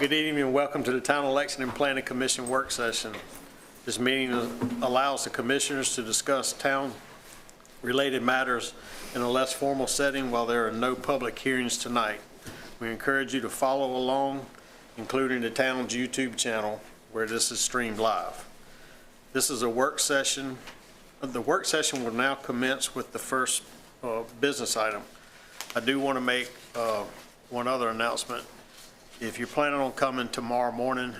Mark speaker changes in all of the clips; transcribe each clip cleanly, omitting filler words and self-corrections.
Speaker 1: Good evening and welcome to the Town of Lexington Planning Commission work session. This meeting allows the commissioners to discuss town-related matters in a less formal setting while there are no public hearings tonight. We encourage you to follow along, including the town's YouTube channel where this is streamed live. This is a work session. The work session will now commence with the first business item. I do want to make one other announcement. If you're planning on coming tomorrow morning,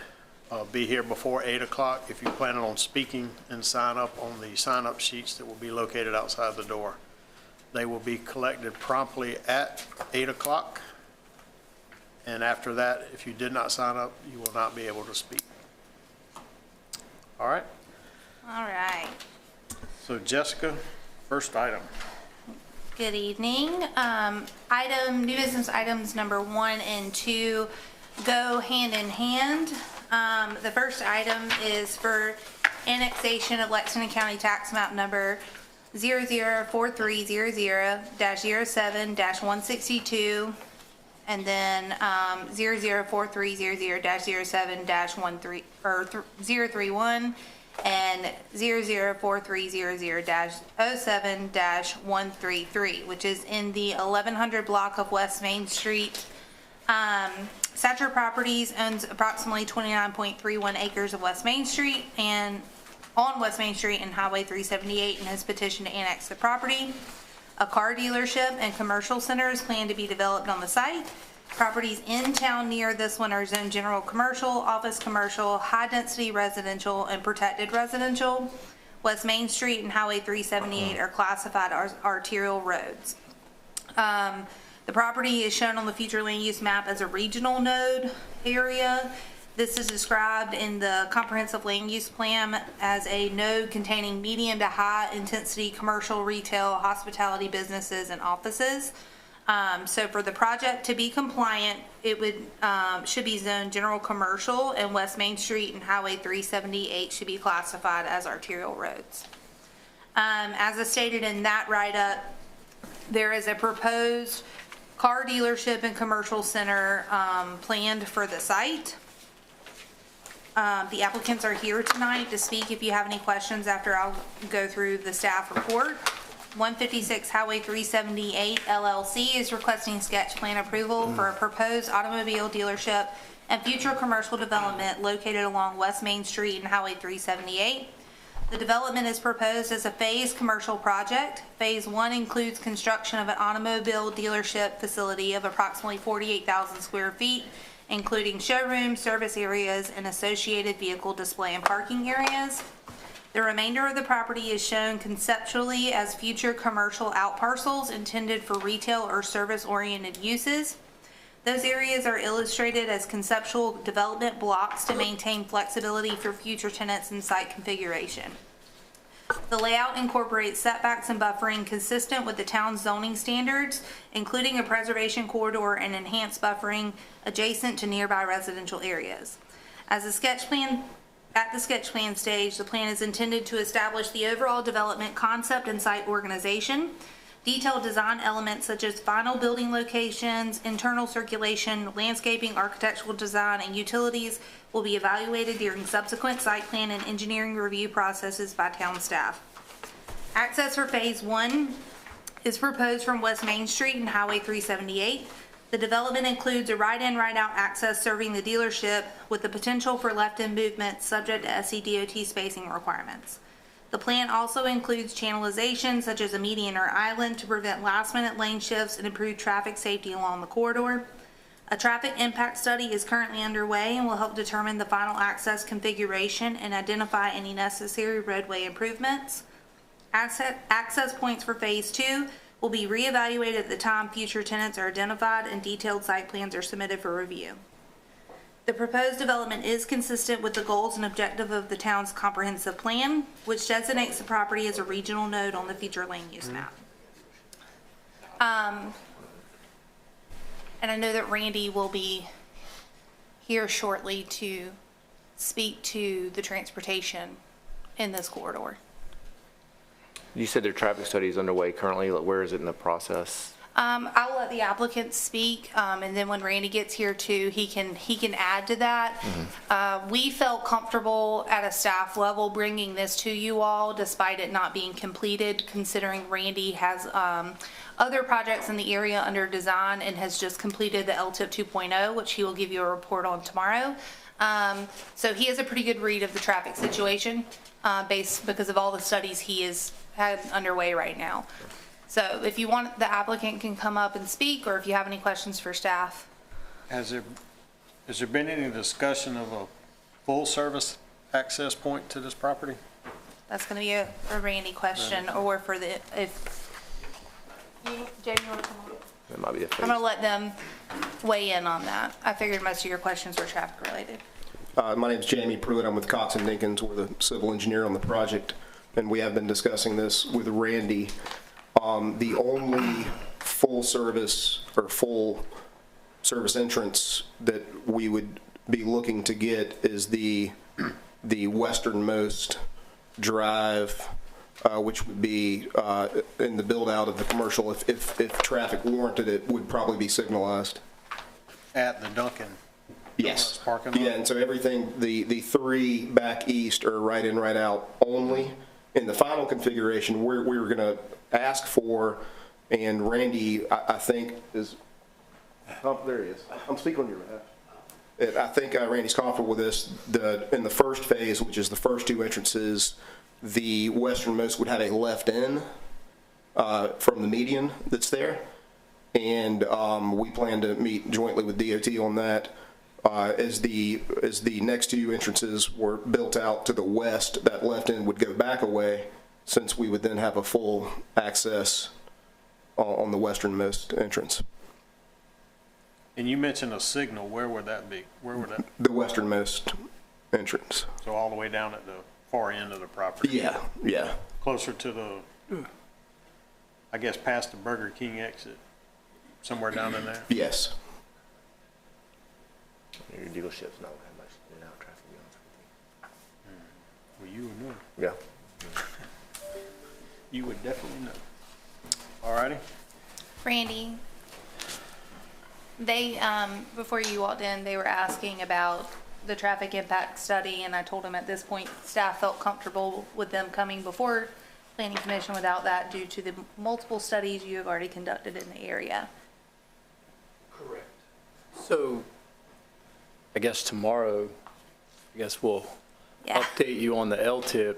Speaker 1: be here before 8 o'clock. If you're planning on speaking, and sign up on the sign-up sheets that will be located outside the door. They will be collected promptly at 8 o'clock. And after that, if you did not sign up, you will not be able to speak. All right?
Speaker 2: All right.
Speaker 1: So Jessica, first item.
Speaker 2: Good evening. New business items number 1 and 2 go hand in hand. The first item is for annexation of Lexington County Tax Map number 004300-07-162 and then 004300-07-13 or 031 and 004300-07-133, which is in the 1100 block of West Main Street. Satcher Properties owns approximately 29.31 acres of West Main Street and on West Main Street and Highway 378 and has petitioned to annex the property. A car dealership and commercial center is planned to be developed on the site. Properties in town near this one are zoned general commercial, office commercial, high density residential, and protected residential. West Main Street and Highway 378 are classified as arterial roads. The property is shown on the future land use map as a regional node area. This is described in the comprehensive land use plan as a node containing medium to high intensity commercial, retail, hospitality businesses, and offices. So for the project to be compliant, it should be zoned general commercial, and West Main Street and Highway 378 should be classified as arterial roads. As is stated in that write-up, there is a proposed car dealership and commercial center planned for the site. The applicants are here tonight to speak if you have any questions after I'll go through the staff report. 156 Highway 378 LLC is requesting sketch plan approval for a proposed automobile dealership and future commercial development located along West Main Street and Highway 378. The development is proposed as a phased commercial project. Phase 1 includes construction of an automobile dealership facility of approximately 48,000 square feet, including showrooms, service areas, and associated vehicle display and parking areas. The remainder of the property is shown conceptually as future commercial outparcels intended for retail or service-oriented uses. Those areas are illustrated as conceptual development blocks to maintain flexibility for future tenants and site configuration. The layout incorporates setbacks and buffering consistent with the town's zoning standards, including a preservation corridor and enhanced buffering adjacent to nearby residential areas. At the sketch plan stage, the plan is intended to establish the overall development concept and site organization. Detailed design elements such as final building locations, internal circulation, landscaping, architectural design, and utilities will be evaluated during subsequent site plan and engineering review processes by town staff. Access for Phase 1 is proposed from West Main Street and Highway 378. The development includes a right-in, right-out access serving the dealership with the potential for left-in movement subject to SCDOT spacing requirements. The plan also includes channelization such as a median or island to prevent last-minute lane shifts and improve traffic safety along the corridor. A traffic impact study is currently underway and will help determine the final access configuration and identify any necessary roadway improvements. Access points for Phase 2 will be reevaluated at the time future tenants are identified and detailed site plans are submitted for review. The proposed development is consistent with the goals and objective of the town's comprehensive plan, which designates the property as a regional node on the future land use map. And I know that Randy will be here shortly to speak to the transportation in this corridor.
Speaker 3: You said their traffic study is underway currently. Where is it in the process?
Speaker 2: I'll let the applicant speak, and then when Randy gets here too, he can add to that. We felt comfortable at a staff level bringing this to you all, despite it not being completed, considering Randy has other projects in the area under design and has just completed the LTIP 2.0, which he will give you a report on tomorrow. So he has a pretty good read of the traffic situation, because of all the studies he has had underway right now. So if you want, the applicant can come up and speak, or if you have any questions for staff.
Speaker 1: Has there been any discussion of a full-service access point to this property?
Speaker 2: That's going to be a Randy question, or for the, if, Jamie, you want to come on?
Speaker 3: That might be a
Speaker 2: I'm going to let them weigh in on that. I figured most of your questions were traffic related.
Speaker 4: My name is Jamie Pruitt. I'm with Cox and Dinkins. We're the civil engineer on the project, and we have been discussing this with Randy. The only full service or full service entrance that we would be looking to get is the westernmost drive, which would be in the build out of the commercial. If traffic warranted, it would probably be signalized.
Speaker 1: At the Dunkin'?
Speaker 4: Yes.
Speaker 1: Parking lot?
Speaker 4: Yeah, and so everything, the three back east are right in, right out only. In the final configuration, we were going to ask for, and Randy, I think, is, oh, there he is. I'm speaking on your behalf. I think Randy's comfortable with this. In the first phase, which is the first two entrances, the westernmost would have a left in from the median that's there. And we plan to meet jointly with DOT on that. As the next two entrances were built out to the west, that left end would go back away, since we would then have a full access on the westernmost entrance.
Speaker 1: And you mentioned a signal. Where would that be? Where would that?
Speaker 4: The westernmost entrance.
Speaker 1: So all the way down at the far end of the property?
Speaker 4: Yeah, yeah.
Speaker 1: Closer to the, I guess, past the Burger King exit, somewhere down in there?
Speaker 4: Yes.
Speaker 3: Your dealership's not gonna have much in and out traffic, to be honest with
Speaker 1: Well, you would know.
Speaker 3: you. Yeah.
Speaker 1: You would definitely know. All righty.
Speaker 2: Randy, they, before you walked in, they were asking about the traffic impact study, and I told them at this point, staff felt comfortable with them coming before Planning Commission without that due to the multiple studies you have already conducted in the area.
Speaker 5: Correct. So, I guess tomorrow, we'll update you on the LTIP.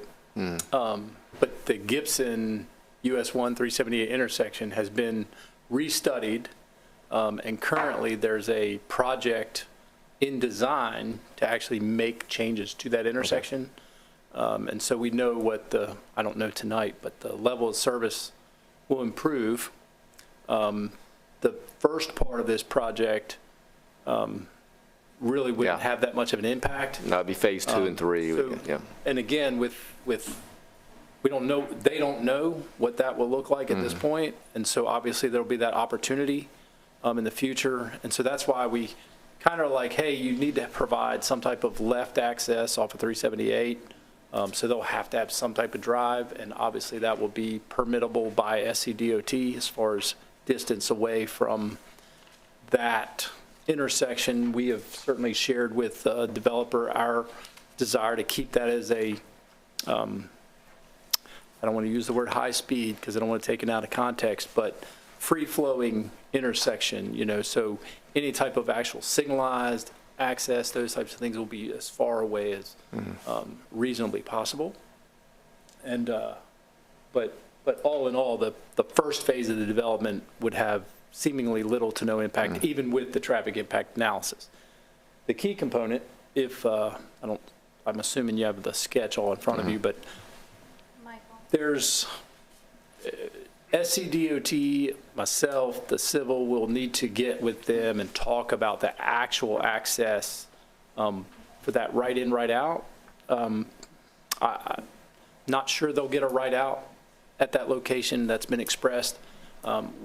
Speaker 5: But the Gibson US 1 378 intersection has been restudied, and currently there's a project in design to actually make changes to that intersection. And so we know what I don't know tonight, but the level of service will improve. The first part of this project really wouldn't have that much of an impact.
Speaker 3: That'd be phase 2 and 3.
Speaker 5: So,
Speaker 3: yeah.
Speaker 5: And again, we don't know, they don't know what that will look like at this point. And so obviously there'll be that opportunity in the future. And so that's why we kind of like, hey, you need to provide some type of left access off of 378. So they'll have to have some type of drive, and obviously that will be permittable by SCDOT as far as distance away from that intersection. We have certainly shared with the developer our desire to keep that as a, I don't want to use the word high speed because I don't want to take it out of context, but free-flowing intersection, so any type of actual signalized access, those types of things will be as far away as reasonably possible. And, but all in all, the first phase of the development would have seemingly little to no impact, even with the traffic impact analysis. The key component, if, I'm assuming you have the sketch all in front of you, but there's SCDOT, myself, the civil will need to get with them and talk about the actual access for that right in, right out. I'm not sure they'll get a right out at that location that's been expressed.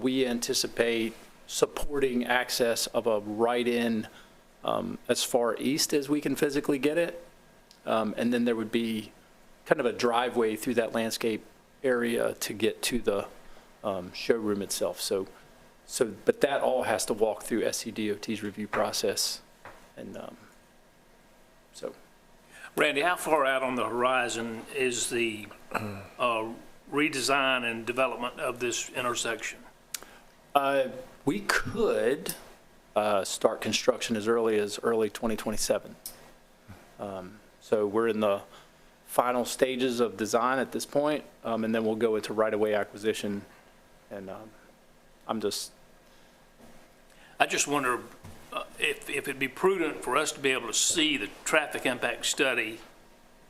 Speaker 5: We anticipate supporting access of a right in as far east as we can physically get it. And then there would be kind of a driveway through that landscape area to get to the showroom itself. So So, but that all has to walk through SCDOT's review process. And so,
Speaker 6: Randy, how far out on the horizon is the redesign and development of this intersection?
Speaker 5: we could start construction as early 2027. So we're in the final stages of design at this point, and then we'll go into right-of-way acquisition. And
Speaker 6: I just wonder if it'd be prudent for us to be able to see the traffic impact study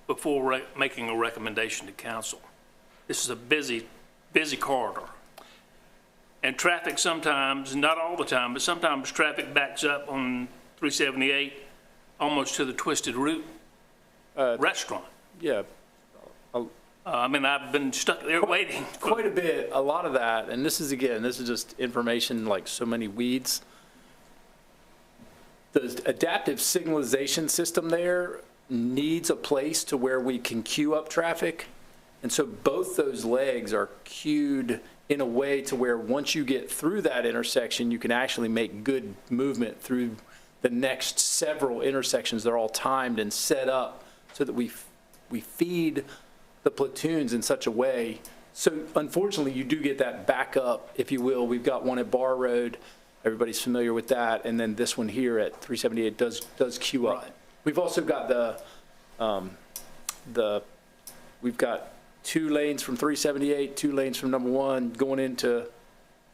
Speaker 6: before making a recommendation to council. This is a busy corridor. And traffic sometimes, not all the time, but sometimes traffic backs up on 378 almost to the Twisted Root restaurant.
Speaker 5: yeah,
Speaker 6: I mean, I've been stuck there waiting.
Speaker 5: quite a bit, a lot of that, and this is just information like so many weeds. The adaptive signalization system there needs a place to where we can queue up traffic. And so both those legs are queued in a way to where once you get through that intersection, you can actually make good movement through the next several intersections. They're all timed and set up so that we feed the platoons in such a way. So unfortunately, you do get that backup, if you will. We've got one at Bar Road. Everybody's familiar with that. And then this one here at 378 does queue up.
Speaker 6: Right.
Speaker 5: We've also got we've got 2 lanes from 378, 2 lanes from number 1, going into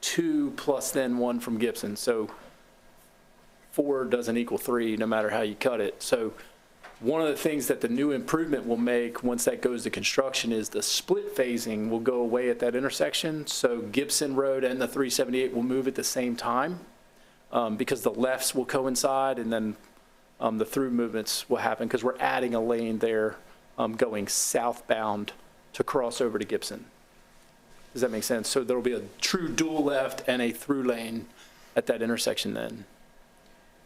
Speaker 5: 2 plus then 1 from Gibson. So 4 doesn't equal 3, no matter how you cut it. So one of the things that the new improvement will make once that goes to construction is the split phasing will go away at that intersection. So Gibson Road and the 378 will move at the same time because the lefts will coincide, and then the through movements will happen because we're adding a lane there going southbound to cross over to Gibson. Does that make sense? So there'll be a true dual left and a through lane at that intersection then.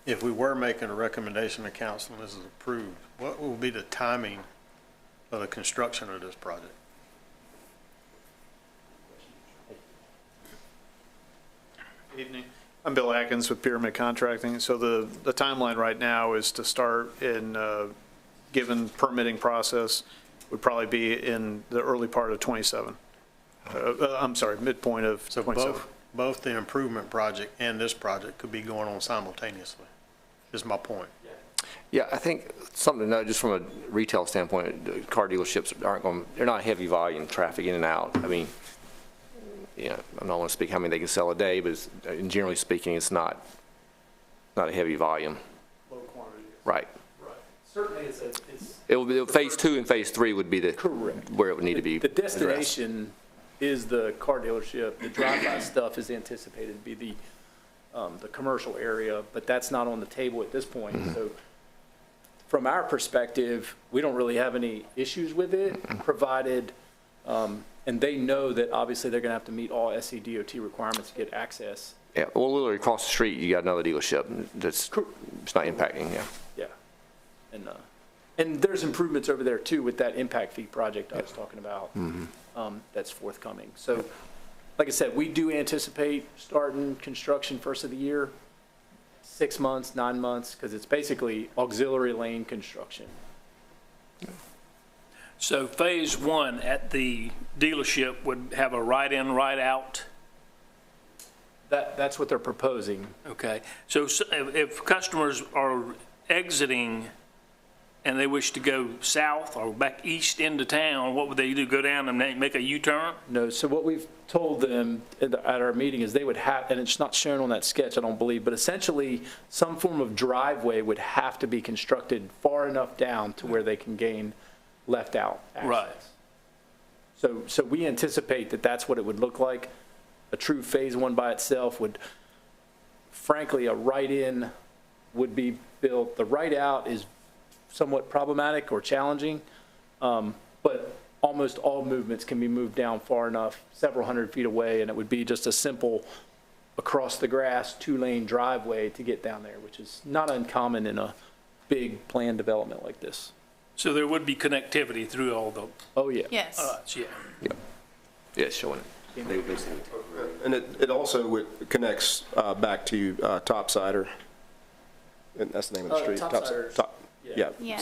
Speaker 1: If we were making a recommendation to council and this is approved, what will be the timing of the construction of this project?
Speaker 7: Evening. I'm Bill Atkins with Pyramid Contracting. So the timeline right now is to start in, given permitting process, would probably be in the early part of 27. I'm sorry, midpoint of
Speaker 1: So
Speaker 7: 27.
Speaker 1: both the improvement project and this project could be going on simultaneously, is my point.
Speaker 3: Yeah, I think something to note, just from a retail standpoint, car dealerships they're not heavy volume traffic in and out. I mean, you know, I don't want to speak how many they can sell a day, but generally speaking, it's not a heavy volume.
Speaker 5: Low quantity.
Speaker 3: Right.
Speaker 5: Right. Certainly it's
Speaker 3: It will be, phase 2 and phase 3 would be
Speaker 5: correct.
Speaker 3: where it would need to be
Speaker 5: The
Speaker 3: addressed.
Speaker 5: destination is the car dealership. The drive-by stuff is anticipated to be the commercial area, but that's not on the table at this point.
Speaker 3: Mm-hmm.
Speaker 5: So from our perspective, we don't really have any issues with it, provided, and they know that obviously they're going to have to meet all SCDOT requirements to get access.
Speaker 3: Yeah, well, literally across the street, you got another dealership that's, it's not impacting, yeah.
Speaker 5: Yeah. And there's improvements over there too with that impact fee project I was talking about. That's forthcoming. So like I said, we do anticipate starting construction first of the year, 6 months, 9 months, because it's basically auxiliary lane construction.
Speaker 6: So phase 1 at the dealership would have a right-in, right-out.
Speaker 5: That's what they're proposing.
Speaker 6: Okay. So if customers are exiting and they wish to go south or back east into town, what would they do? Go down and make a U-turn?
Speaker 5: No, so what we've told them at our meeting is they would have, and it's not shown on that sketch, I don't believe, but essentially some form of driveway would have to be constructed far enough down to where they can gain left-out access.
Speaker 6: Right.
Speaker 5: So we anticipate that that's what it would look like. A true phase 1 by itself would, frankly, a right-in would be built. The right-out is somewhat problematic or challenging, but almost all movements can be moved down far enough, several hundred feet away, and it would be just a simple across the grass 2-lane driveway to get down there, which is not uncommon in a big planned development like this.
Speaker 6: So there would be connectivity through all the
Speaker 5: Oh, yeah.
Speaker 2: Yes.
Speaker 6: yeah.
Speaker 3: Yeah, it's showing it.
Speaker 4: And it also connects back to Topsider. And that's the name of the street.
Speaker 5: Topsider's-
Speaker 4: Yeah.
Speaker 2: Yeah.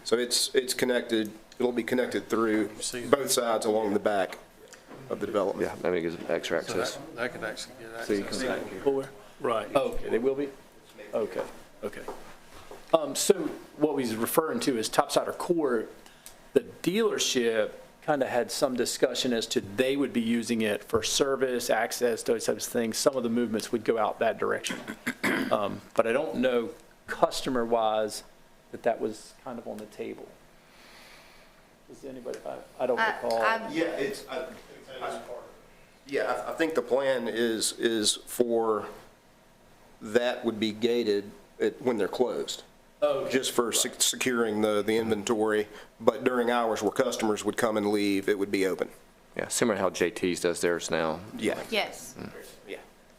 Speaker 4: So it's connected, it'll be connected through both sides along the back of the development.
Speaker 3: Yeah, maybe it gives extra
Speaker 1: So
Speaker 3: access.
Speaker 1: that could actually get
Speaker 3: So you
Speaker 1: access.
Speaker 3: come back here.
Speaker 5: Fuller? Right. Oh, okay, they will be? Okay, okay. So what he's referring to is Topsider Court, the dealership kind of had some discussion as to they would be using it for service, access, those types of things. Some of the movements would go out that direction. But I don't know customer-wise that was kind of on the table. Does anybody, I don't recall.
Speaker 4: Yeah, I think the plan is for that would be gated when they're closed.
Speaker 5: Oh,
Speaker 4: Just for securing the inventory, but during hours where customers would come and leave, it would be open.
Speaker 3: Yeah, similar to how JT's does theirs now.
Speaker 4: Yeah.
Speaker 2: Yes.
Speaker 5: yeah.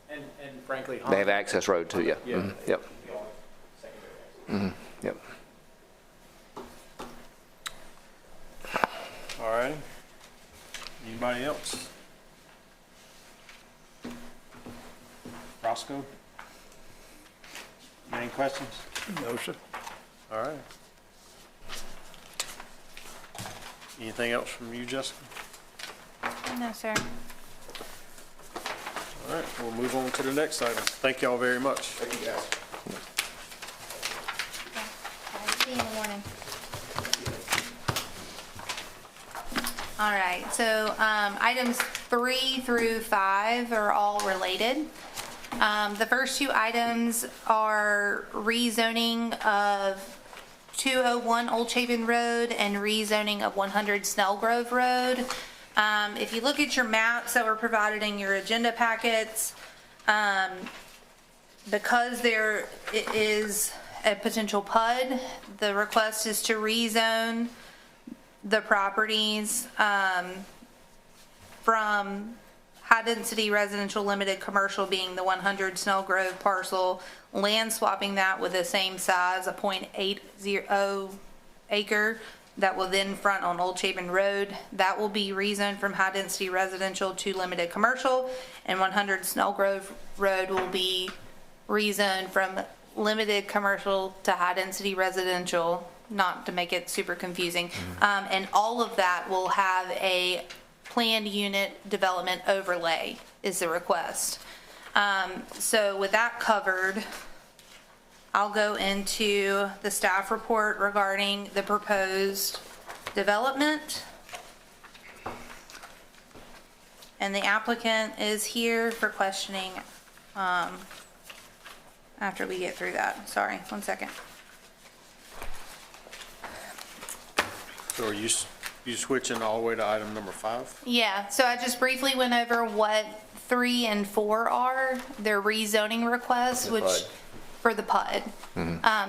Speaker 5: And frankly,
Speaker 3: They have access road too, yeah.
Speaker 5: Yeah.
Speaker 3: Mhm, Yep. Yep.
Speaker 1: All right. Anybody else? Roscoe? Any questions?
Speaker 7: No, sir.
Speaker 1: All right. Anything else from you, Jessica?
Speaker 2: No, sir.
Speaker 1: All right, we'll move on to the next item. Thank y'all very much.
Speaker 4: Thank you, guys.
Speaker 2: See you in the morning. All right, so items 3 through 5 are all related. The first two items are rezoning of 201 Old Chapin Road and rezoning of 100 Snell Grove Road. If you look at your maps that were provided in your agenda packets, because there is a potential PUD, the request is to rezone the properties from high-density residential limited commercial being the 100 Snell Grove parcel, land swapping that with the same size, a .80 acre that will then front on Old Chapin Road. That will be rezoned from high-density residential to limited commercial, and 100 Snell Grove Road will be rezoned from limited commercial to high-density residential, not to make it super confusing. And all of that will have a planned unit development overlay is the request. So with that covered, I'll go into the staff report regarding the proposed development. And the applicant is here for questioning after we get through that. Sorry, 1 second.
Speaker 1: So are you switching all the way to item number 5?
Speaker 2: Yeah, so I just briefly went over what 3 and 4 are. They're rezoning requests, which,
Speaker 3: PUD.
Speaker 2: for the PUD.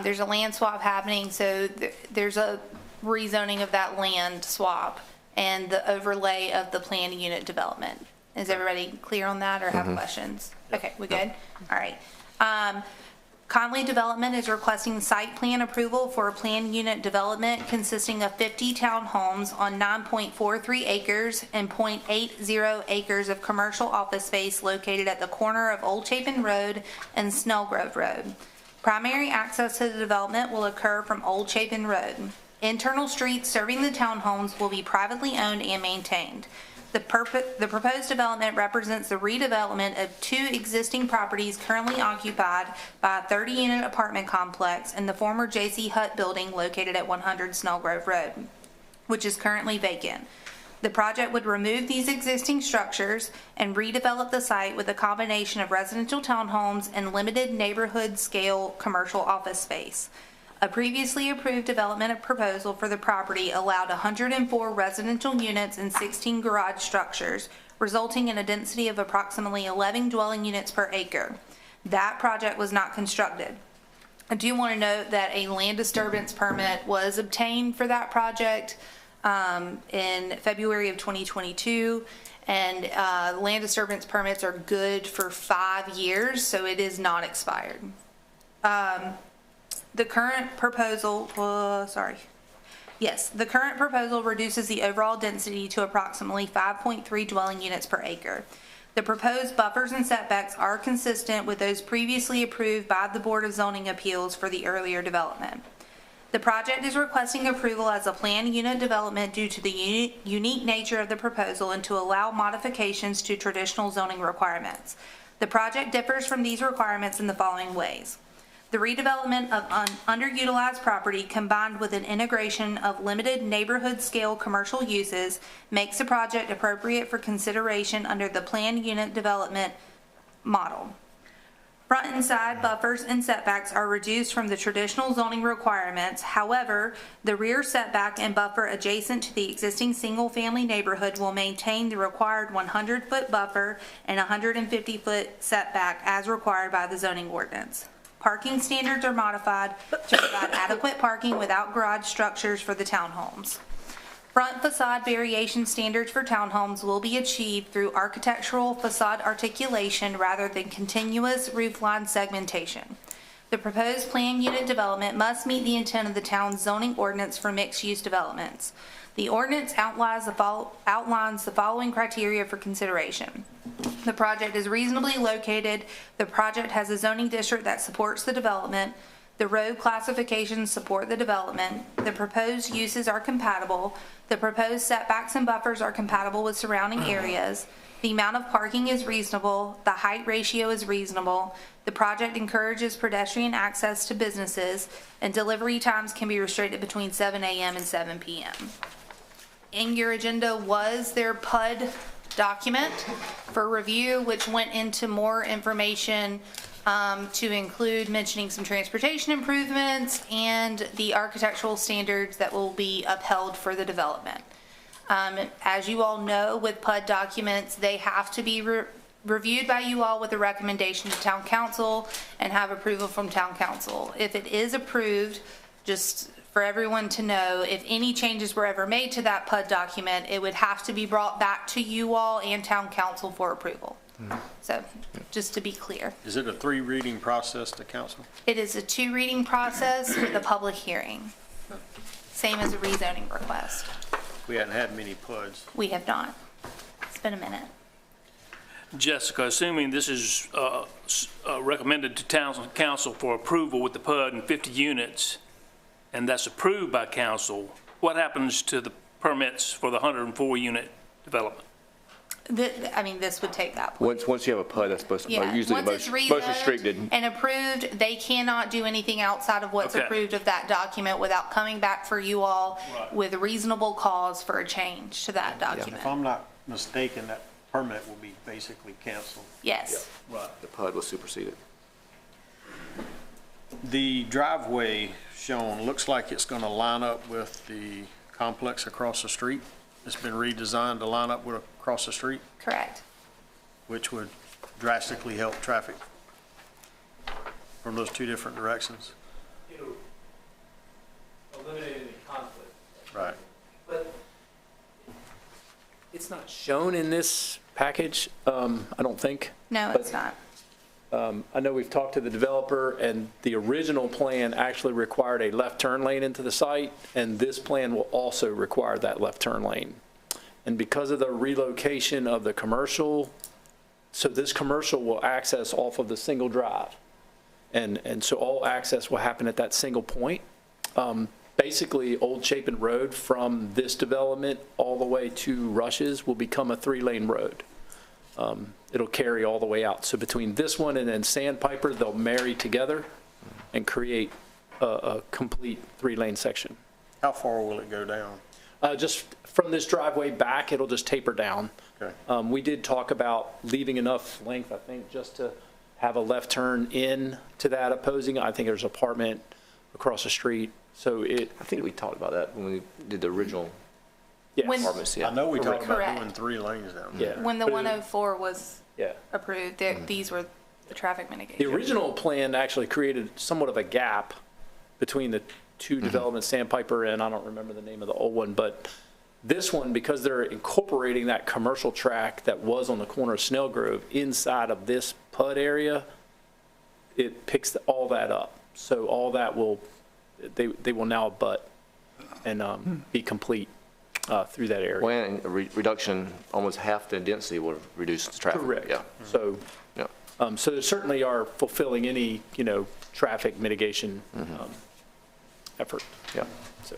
Speaker 2: There's a land swap happening, so there's a rezoning of that land swap and the overlay of the planned unit development. Is everybody clear on that or have questions? Okay, we good? All right. Conley Development is requesting site plan approval for a planned unit development consisting of 50 townhomes on 9.43 acres and .80 acres of commercial office space located at the corner of Old Chapin Road and Snell Grove Road. Primary access to the development will occur from Old Chapin Road. Internal streets serving the townhomes will be privately owned and maintained. The proposed development represents the redevelopment of 2 existing properties currently occupied by a 30-unit apartment complex in the former J.C. Hutt building located at 100 Snell Grove Road, which is currently vacant. The project would remove these existing structures and redevelop the site with a combination of residential townhomes and limited neighborhood-scale commercial office space. A previously approved development proposal for the property allowed 104 residential units and 16 garage structures, resulting in a density of approximately 11 dwelling units per acre. That project was not constructed. I do want to note that a land disturbance permit was obtained for that project in February of 2022, and land disturbance permits are good for 5 years, so it is not expired. The current proposal, the current proposal reduces the overall density to approximately 5.3 dwelling units per acre. The proposed buffers and setbacks are consistent with those previously approved by the Board of Zoning Appeals for the earlier development. The project is requesting approval as a planned unit development due to the unique nature of the proposal and to allow modifications to traditional zoning requirements. The project differs from these requirements in the following ways. The redevelopment of underutilized property combined with an integration of limited neighborhood-scale commercial uses makes the project appropriate for consideration under the planned unit development model. Front and side buffers and setbacks are reduced from the traditional zoning requirements. However, the rear setback and buffer adjacent to the existing single-family neighborhood will maintain the required 100-foot buffer and 150-foot setback as required by the zoning ordinance. Parking standards are modified to provide adequate parking without garage structures for the townhomes. Front facade variation standards for townhomes will be achieved through architectural facade articulation rather than continuous roofline segmentation. The proposed planned unit development must meet the intent of the town's zoning ordinance for mixed-use developments. The ordinance outlines the following criteria for consideration. The project is reasonably located. The project has a zoning district that supports the development. The road classifications support the development. The proposed uses are compatible. The proposed setbacks and buffers are compatible with surrounding areas. The amount of parking is reasonable. The height ratio is reasonable. The project encourages pedestrian access to businesses, and delivery times can be restricted between 7 a.m. and 7 p.m. In your agenda was their PUD document for review, which went into more information to include mentioning some transportation improvements and the architectural standards that will be upheld for the development. As you all know, with PUD documents, they have to be reviewed by you all with a recommendation to town council and have approval from town council. If it is approved, just for everyone to know, if any changes were ever made to that PUD document, it would have to be brought back to you all and town council for approval. So, just to be clear.
Speaker 1: Is it a 3-reading process to council?
Speaker 2: It is a 2-reading process with a public hearing. Same as a rezoning request.
Speaker 1: We hadn't had many PUDs.
Speaker 2: We have not. It's been a minute.
Speaker 6: Jessica, assuming this is recommended to town council for approval with the PUD and 50 units, and that's approved by council, what happens to the permits for the 104-unit development?
Speaker 2: This would take that point.
Speaker 3: Once you have a PUD, that's supposed to,
Speaker 2: Yeah,
Speaker 3: usually
Speaker 2: once
Speaker 3: most
Speaker 2: it's
Speaker 3: restricted.
Speaker 2: rezoned and approved, they cannot do anything outside of what's
Speaker 6: Okay.
Speaker 2: approved of that document without coming back for you all
Speaker 6: Right.
Speaker 2: with a reasonable cause for a change to that document.
Speaker 1: If I'm not mistaken, that permit will be basically canceled.
Speaker 2: Yes.
Speaker 3: The PUD was superseded.
Speaker 1: The driveway shown looks like it's going to line up with the complex across the street. It's been redesigned to line up with across the street,
Speaker 2: Correct.
Speaker 1: which would drastically help traffic from those two different directions.
Speaker 5: It'll eliminate any conflict.
Speaker 1: Right.
Speaker 5: But it's not shown in this package, I don't think.
Speaker 2: No, it's not.
Speaker 5: I know we've talked to the developer, and the original plan actually required a left turn lane into the site, and this plan will also require that left turn lane. And because of the relocation of the commercial, so this commercial will access off of the single drive. And so all access will happen at that single point. Basically, Old Chapin Road from this development all the way to Rush's will become a 3-lane road. It'll carry all the way out. So between this one and then Sandpiper, they'll marry together and create a complete 3-lane section.
Speaker 1: How far will it go down?
Speaker 5: Just from this driveway back, it'll just taper down.
Speaker 1: Okay.
Speaker 5: We did talk about leaving enough length, I think, just to have a left turn in to that opposing. I think there's an apartment across the street. So
Speaker 3: I think we talked about that when we did the original
Speaker 5: yes.
Speaker 2: When-
Speaker 3: apartments,
Speaker 1: I
Speaker 3: yeah.
Speaker 1: know we talked about
Speaker 2: Correct.
Speaker 1: doing 3 lanes down there.
Speaker 5: Yeah.
Speaker 2: When the 104 was
Speaker 5: Yeah.
Speaker 2: approved, these were the traffic mitigation.
Speaker 5: The original plan actually created somewhat of a gap between the two developments, Sandpiper and I don't remember the name of the old one, but this one, because they're incorporating that commercial track that was on the corner of Snell Grove inside of this PUD area, it picks all that up. So all that will, they will now abut and be complete. through that area.
Speaker 3: When a reduction, almost half the density will reduce the traffic.
Speaker 5: Correct.
Speaker 3: Yeah.
Speaker 5: So,
Speaker 3: Yeah.
Speaker 5: so they certainly are fulfilling any, traffic mitigation effort.
Speaker 3: Yeah.
Speaker 5: So,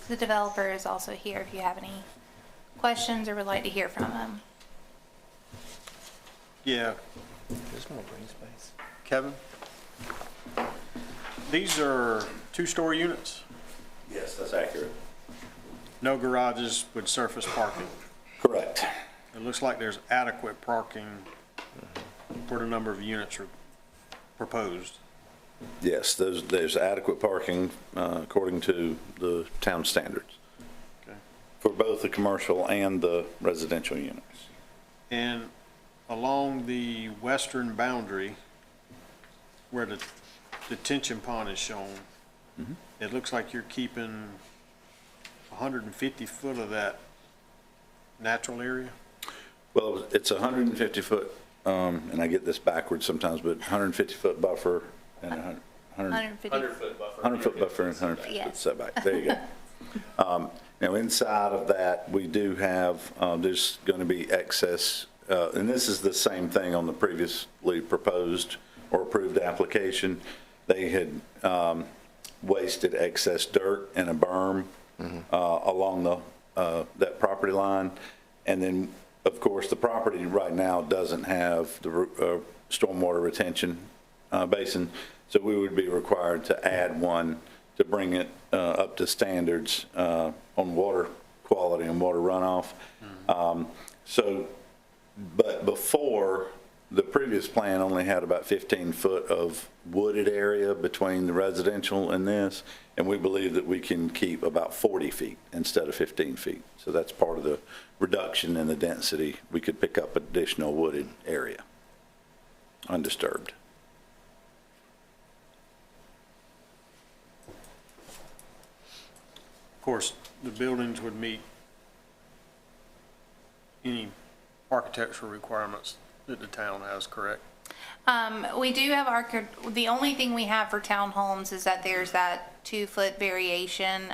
Speaker 2: The developer is also here if you have any questions or would like to hear from him.
Speaker 1: Yeah,
Speaker 3: There's more green space.
Speaker 1: Kevin? These are two-story units?
Speaker 8: Yes, that's accurate.
Speaker 1: No garages with surface parking?
Speaker 8: Correct.
Speaker 1: It looks like there's adequate parking for the number of units proposed.
Speaker 8: Yes, there's adequate parking according to the town standards
Speaker 1: Okay.
Speaker 8: for both the commercial and the residential units.
Speaker 1: And along the western boundary, where the detention pond is shown, it looks like you're keeping 150 foot of that natural area?
Speaker 8: Well, it's a 150 foot, and I get this backwards sometimes, but 150 foot buffer and
Speaker 2: 150.
Speaker 8: 100 foot buffer and 100 foot
Speaker 2: Yes.
Speaker 8: setback. There you go. Now, inside of that, we do have, there's going to be excess, and this is the same thing on the previously proposed or approved application. They had wasted excess dirt and a berm along that property line. And then, of course, the property right now doesn't have the stormwater retention basin, so we would be required to add one to bring it up to standards on water quality and water runoff. But before, the previous plan only had about 15 foot of wooded area between the residential and this, and we believe that we can keep about 40 feet instead of 15 feet. So that's part of the reduction in the density. We could pick up additional wooded area, undisturbed.
Speaker 1: Of course, the buildings would meet any architectural requirements that the town has, correct?
Speaker 2: We do have the only thing we have for townhomes is that there's that 2-foot variation.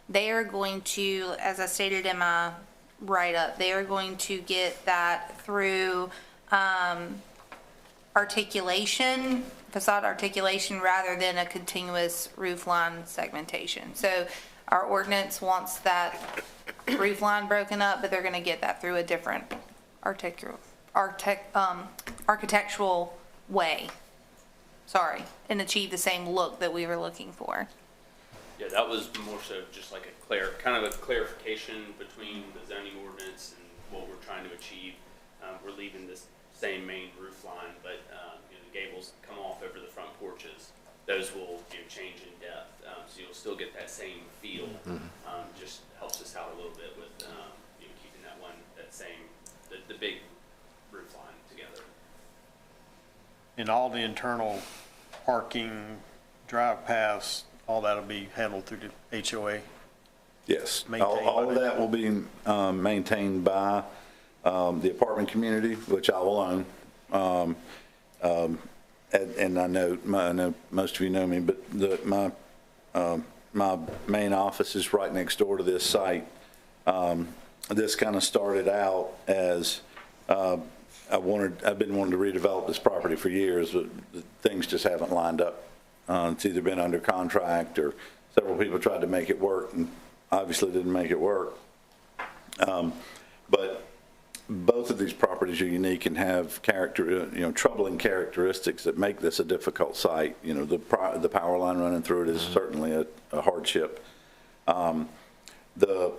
Speaker 2: They are going to, as I stated in my write-up, they are going to get that through articulation, facade articulation, rather than a continuous roof line segmentation. So our ordinance wants that roof line broken up, but they're going to get that through a different architectural way. Sorry, and achieve the same look that we were looking for.
Speaker 9: Yeah, that was more so just like kind of a clarification between the zoning ordinance and what we're trying to achieve. We're leaving this same main roof line, but the gables come off over the front porches. Those will change in depth, so you'll still get that same feel. Just helps us out a little bit with keeping the big roof line together.
Speaker 1: And all the internal parking, drive paths, all that'll be handled through the HOA?
Speaker 8: Yes,
Speaker 1: Maintained
Speaker 8: all
Speaker 1: by
Speaker 8: of that will be maintained by the apartment community, which I will own. And I know most of you know me, but my main office is right next door to this site. This kind of started out as I've been wanting to redevelop this property for years, but things just haven't lined up. It's either been under contract or several people tried to make it work and obviously didn't make it work. But both of these properties are unique and have troubling characteristics that make this a difficult site. The power line running through it is certainly a hardship. The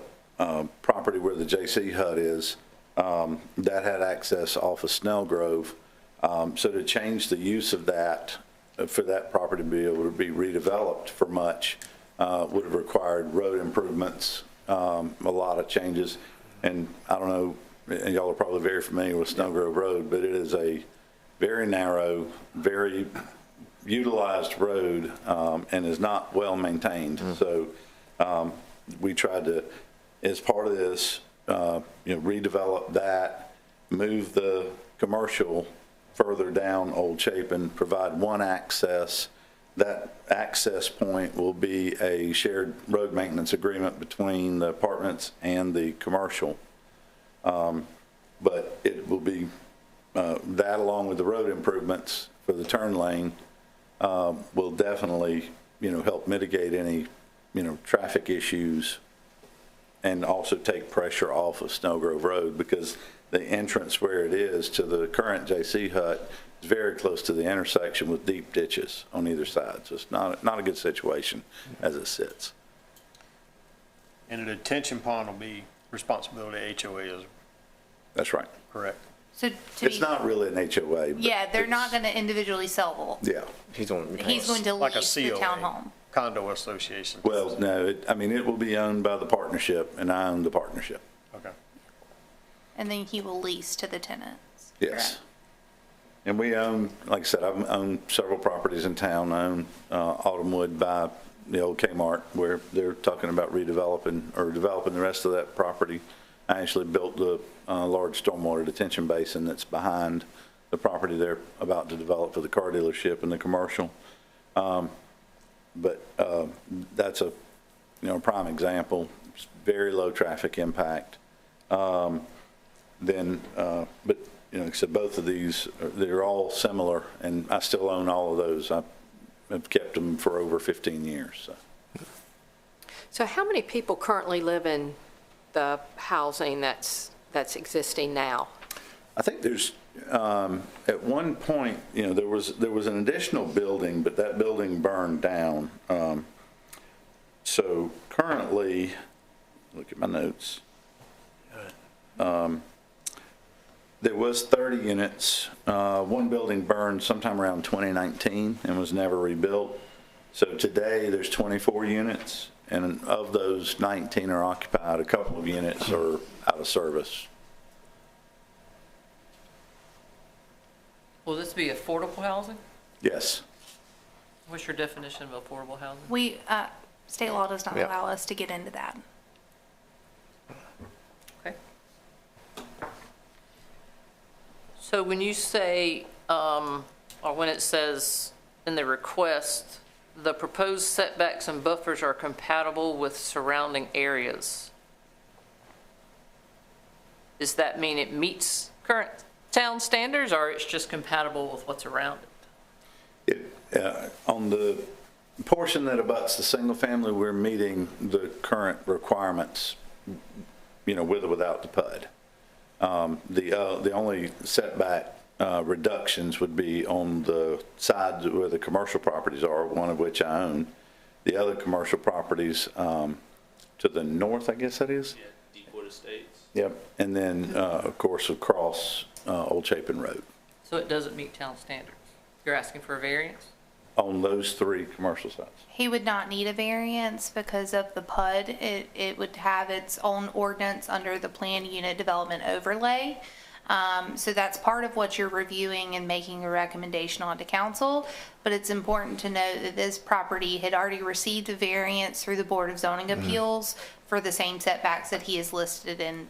Speaker 8: property where the JC hut is, that had access off of Snell Grove. So to change the use of that, for that property to be able to be redeveloped for much, would have required road improvements, a lot of changes. And I don't know, and y'all are probably very familiar with Snell Grove Road, but it is a very narrow, very utilized road, and is not well maintained. So we tried to, as part of this, redevelop that, move the commercial further down Old Chapin, provide one access that access point will be a shared road maintenance agreement between the apartments and the commercial. But it will be, that along with the road improvements for the turn lane will definitely, help mitigate any, traffic issues and also take pressure off of Snow Grove Road, because the entrance where it is to the current J.C. Hut is very close to the intersection with deep ditches on either side. So it's not a good situation as it sits.
Speaker 1: And the detention pond will be responsibility of HOA,
Speaker 8: That's right.
Speaker 1: correct?
Speaker 2: So
Speaker 8: It's not really an HOA. But
Speaker 2: yeah, they're not going to individually sell.
Speaker 8: Yeah.
Speaker 3: He's going
Speaker 2: To
Speaker 1: Like a
Speaker 2: lease the
Speaker 1: COA.
Speaker 2: townhome.
Speaker 1: Condo association.
Speaker 8: Well, no, it will be owned by the partnership, and I own the partnership.
Speaker 1: Okay.
Speaker 2: And then he will lease to the tenants.
Speaker 8: Yes.
Speaker 2: correct?
Speaker 8: And we own, like I said, I've owned several properties in town. I own Autumnwood by the old Kmart, where they're talking about redeveloping or developing the rest of that property. I actually built the large stormwater detention basin that's behind the property they're about to develop for the car dealership and the commercial. But that's a prime example. It's very low traffic impact. But like I said, both of these they're all similar, and I still own all of those. I've kept them for over 15 years.
Speaker 10: So how many people currently live in the housing that's existing now?
Speaker 8: I think there's at one point, there was an additional building, but that building burned down. So currently, look at my notes. There was 30 units. One building burned sometime around 2019 and was never rebuilt. So today there's 24 units, and of those 19 are occupied. A couple of units are out of service.
Speaker 11: Will this be affordable housing?
Speaker 8: Yes.
Speaker 11: What's your definition of affordable housing?
Speaker 2: We, state law does not
Speaker 3: Yeah.
Speaker 2: allow us to get into that.
Speaker 11: Okay. So when you say, or when it says in the request, the proposed setbacks and buffers are compatible with surrounding areas, does that mean it meets current town standards, or it's just compatible with what's around it?
Speaker 8: On the portion that abuts the single family, we're meeting the current requirements, with or without the PUD. The only setback reductions would be on the sides where the commercial properties are, one of which I own. The other commercial properties to the north, I guess that is?
Speaker 9: Yeah, Deepwood Estates.
Speaker 8: Yep. And then, of course, across Old Chapin Road.
Speaker 11: So it doesn't meet town standards? You're asking for a variance?
Speaker 8: On those three commercial sites.
Speaker 2: He would not need a variance because of the PUD. It would have its own ordinance under the planned unit development overlay. So that's part of what you're reviewing and making a recommendation on to council. But it's important to note that this property had already received a variance through the Board of Zoning Appeals for the same setbacks that he is listed in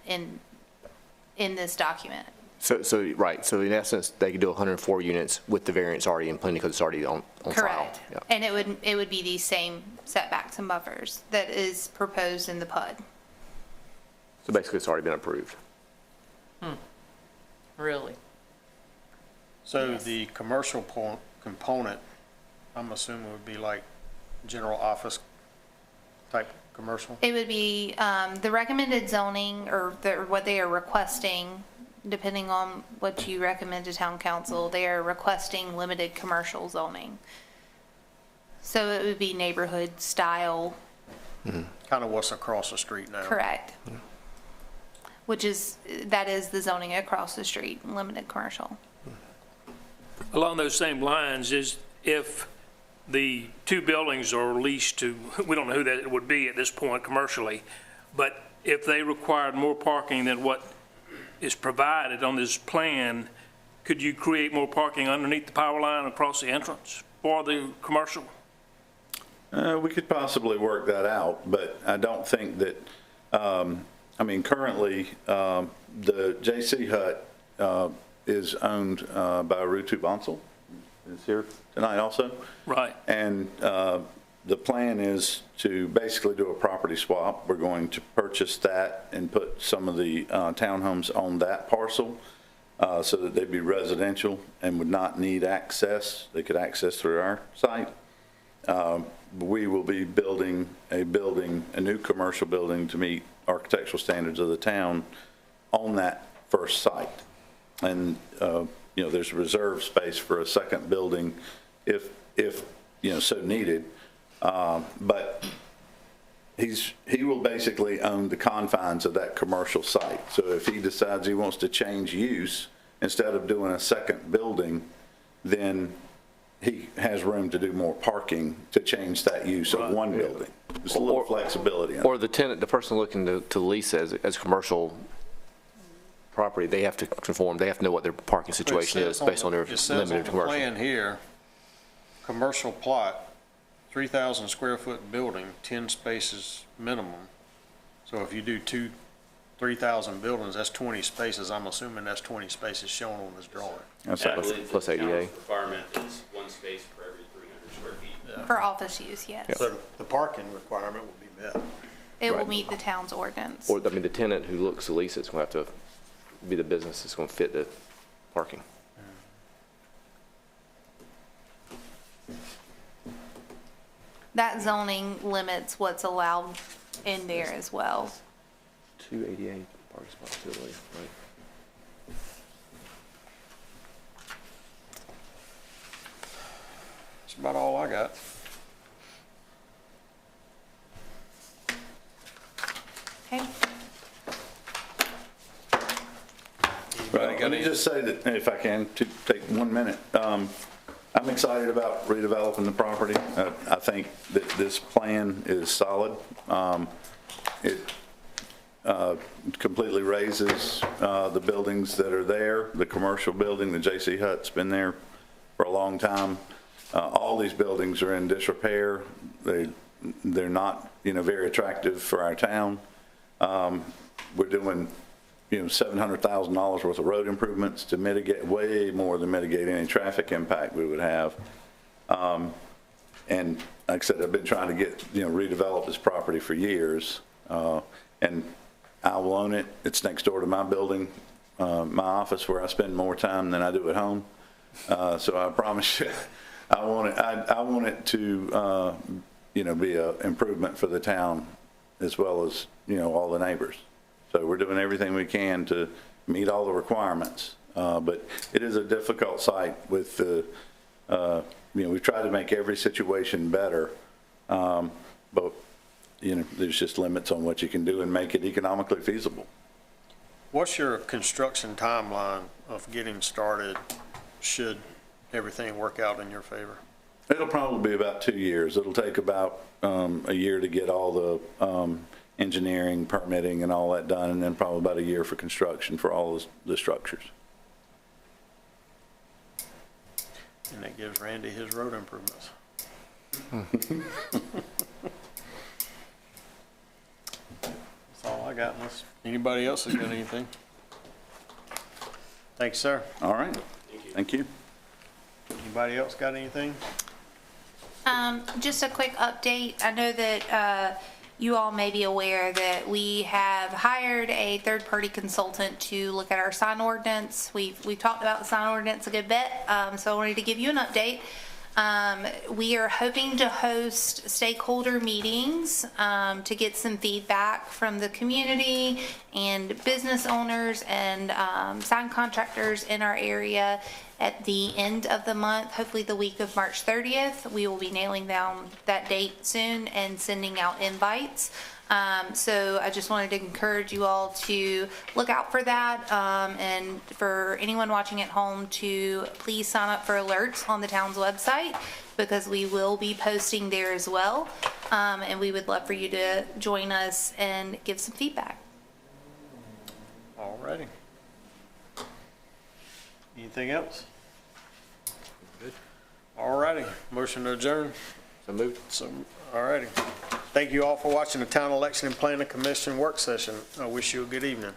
Speaker 2: this document.
Speaker 3: So right, so in essence, they could do 104 units with the variance already in place because it's already on file.
Speaker 2: Correct.
Speaker 3: Yeah.
Speaker 2: And it would be these same setbacks and buffers that is proposed in the PUD.
Speaker 3: So basically, it's already been approved.
Speaker 11: Really?
Speaker 1: So the commercial component, I'm assuming would be like general office type commercial?
Speaker 2: It would be the recommended zoning or what they are requesting, depending on what you recommend to town council, they are requesting limited commercial zoning. So it would be neighborhood style.
Speaker 1: Kind of what's across the street now.
Speaker 2: Correct. That is the zoning across the street, limited commercial.
Speaker 6: Along those same lines, is if the two buildings are leased to, we don't know who that would be at this point commercially, but if they required more parking than what is provided on this plan, could you create more parking underneath the power line across the entrance for the commercial?
Speaker 8: We could possibly work that out, but I don't think that, currently, the J.C. Hut is owned by Rutu Bonsall. is here tonight also.
Speaker 6: Right.
Speaker 8: And the plan is to basically do a property swap. We're going to purchase that and put some of the townhomes on that parcel so that they'd be residential and would not need access. They could access through our site. We will be building a new commercial building to meet architectural standards of the town on that first site. And, there's reserve space for a second building if so needed. But he will basically own the confines of that commercial site. So if he decides he wants to change use, instead of doing a second building, then he has room to do more parking to change that use of one building. There's a little flexibility.
Speaker 3: Or the tenant, the person looking to lease as commercial property, they have to conform, they have to know what their parking situation is based on their
Speaker 1: It says on
Speaker 3: limited
Speaker 1: the
Speaker 3: commercial.
Speaker 1: plan here, commercial plot, 3,000 square foot building, 10 spaces minimum. So if you do 3,000 buildings, that's 20 spaces. I'm assuming that's 20 spaces shown on this drawing.
Speaker 8: That's
Speaker 9: Yeah, I
Speaker 8: right.
Speaker 9: believe
Speaker 3: plus
Speaker 9: the town's
Speaker 3: ADA.
Speaker 9: requirement is one space per every 300 square feet.
Speaker 2: For office use, yes.
Speaker 1: So the parking requirement will be met.
Speaker 2: It will
Speaker 3: Right.
Speaker 2: meet the town's ordinance.
Speaker 3: Or, the tenant who looks to lease it's going to have to be the business that's going to fit the parking.
Speaker 2: That zoning limits what's allowed in there as well.
Speaker 3: 288 parking spots, right?
Speaker 1: That's about all I got.
Speaker 2: Okay.
Speaker 8: Well, let me just say that, if I can, to take 1 minute. I'm excited about redeveloping the property. I think that this plan is solid. It completely raises the buildings that are there. The commercial building, the J.C. Hut's been there for a long time. All these buildings are in disrepair. They're not, very attractive for our town. We're doing, $700,000 worth of road improvements to mitigate, way more than mitigate any traffic impact we would have. And like I said, I've been trying to get, redevelop this property for years. And I will own it. It's next door to my building, my office, where I spend more time than I do at home. So I promise you, I want it to, be an improvement for the town as well as, all the neighbors. So we're doing everything we can to meet all the requirements. But it is a difficult site with the, we've tried to make every situation better. But, there's just limits on what you can do and make it economically feasible.
Speaker 1: What's your construction timeline of getting started should everything work out in your favor?
Speaker 8: It'll probably be about 2 years. It'll take about a year to get all the engineering, permitting, and all that done, and then probably about a year for construction for all the structures.
Speaker 1: And that gives Randy his road improvements. That's all I got. Unless anybody else has got anything? Thanks, sir.
Speaker 8: All right. Thank you.
Speaker 1: Anybody else got anything?
Speaker 2: Just a quick update. I know that you all may be aware that we have hired a third-party consultant to look at our sign ordinance. We've talked about the sign ordinance a good bit, so I wanted to give you an update. We are hoping to host stakeholder meetings to get some feedback from the community and business owners and sign contractors in our area at the end of the month, hopefully the week of March 30th. We will be nailing down that date soon and sending out invites. So I just wanted to encourage you all to look out for that, and for anyone watching at home to please sign up for alerts on the town's website, because we will be posting there as well, and we would love for you to join us and give some feedback.
Speaker 1: All righty. Anything else? Good. All righty. Motion to adjourn.
Speaker 3: So moved.
Speaker 1: So, all righty. Thank you all for watching the Town of Lexington Planning Commission work session. I wish you a good evening.